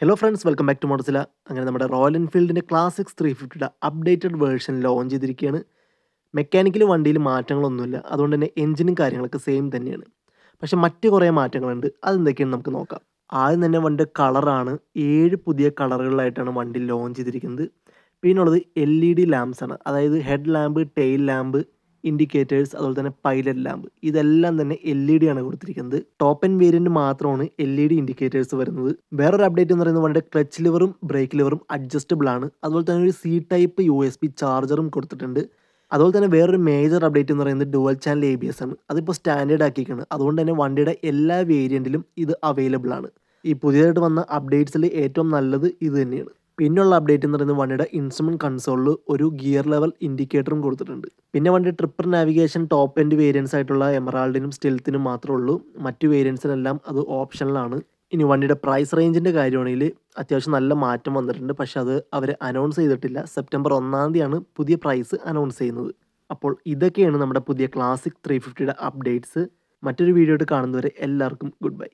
Hello friends, welcome back to Motozilla. അങ്ങനെ നമ്മുടെ royal എൻഫീൽഡിൻ്റെ ക്ലാസിക്സ് 350യുടെ അപ്ഡേറ്റഡ് വേർഷൻ ലോഞ്ച് ചെയ്തിരിക്കുകയാണ്. മെക്കാനിക്കൽ വണ്ടിയിൽ മാറ്റങ്ങളൊന്നുമില്ല, അതുകൊണ്ട് തന്നെ എഞ്ചിനും കാര്യങ്ങളൊക്കെ സെയിം തന്നെയാണ്. പക്ഷെ മറ്റ് കുറേ മാറ്റങ്ങളുണ്ട്. അതെന്തൊക്കെയാണ് നമുക്ക് നോക്കാം. ആദ്യം തന്നെ വണ്ടിയുടെ കളറാണ്. 7 പുതിയ കളറുകളിലായിട്ടാണ് വണ്ടി ലോഞ്ച് ചെയ്തിരിക്കുന്നത്. പിന്നുള്ളത് LED ലാംപ്സ് ആണ്. അതായത് head lamp, tail lamp, indicators, അതുപോലെ തന്നെ പൈലറ്റ് ലാമ്പ്, ഇതെല്ലാം തന്നെ LED ആണ് കൊടുത്തിരിക്കുന്നത്. ടോപ്പ് എൻഡ് വേരിയന്റ് മാത്രമാണ് LED ഇൻഡിക്കേറ്റേഴ്സ് വരുന്നത്. വേറൊരു അപ്ഡേറ്റ് എന്ന് പറയുന്നത് വണ്ടിയുടെ ക്ലച്ച് ലിവറും ബ്രേക്ക് ലിവറും അഡ്ജസ്റ്റബിൾ ആണ്. അതുപോലെ തന്നെ ഒരു C ടൈപ്പ് USB ചാർജറും കൊടുത്തിട്ടുണ്ട്. അതുപോലെ തന്നെ വേറൊരു മേജർ അപ്ഡേറ്റ് എന്ന് പറയുന്നത് ഡുവൽ ചാനൽ ABS ആണ്. അതിപ്പോൾ സ്റ്റാൻഡേർഡ് ആക്കിയിരിക്കുകയാണ്. അതുകൊണ്ട് തന്നെ വണ്ടിയുടെ എല്ലാ വേരിയന്റിലും ഇത് അവൈലബിൾ ആണ്. ഈ പുതിയതായിട്ട് വന്ന അപ്ഡേറ്റ്സിൽ ഏറ്റവും നല്ലത് ഇത് തന്നെയാണ്. പിന്നുള്ള അപ്ഡേറ്റ് എന്ന് പറയുന്നത് വണ്ടിയുടെ ഇൻസ്ട്രുമെന്റ് കൺസോളിൽ ഒരു ഗിയർ ലെവൽ ഇൻഡിക്കേറ്ററും കൊടുത്തിട്ടുണ്ട്. പിന്നെ വണ്ടി tripper navigation top end variants ആയിട്ടുള്ള എമറാൾഡിനും സ്റ്റെൽത്തിനും മാത്രമേ ഉള്ളൂ. മറ്റു വേരിയൻസിനെല്ലാം അത് ഓപ്ഷനിലാണ്. ഇനി വണ്ടിയുടെ പ്രൈസ് റേഞ്ചിൻ്റെ കാര്യമാണെങ്കിൽ അത്യാവശ്യം നല്ല മാറ്റം വന്നിട്ടുണ്ട്. പക്ഷെ അത് അവർ അനൗൺസ് ചെയ്തിട്ടില്ല. സെപ്റ്റംബർ 1 പുതിയ പ്രൈസ് അനൗൺസ് ചെയ്യുന്നത്. അപ്പോൾ ഇതൊക്കെയാണ് നമ്മുടെ പുതിയ ക്ലാസിക് 350യുടെ അപ്ഡേറ്റ്സ്. മറ്റൊരു വീഡിയോ ആയിട്ട് കാണുന്നവരെ എല്ലാവർക്കും ഗുഡ് ബൈ.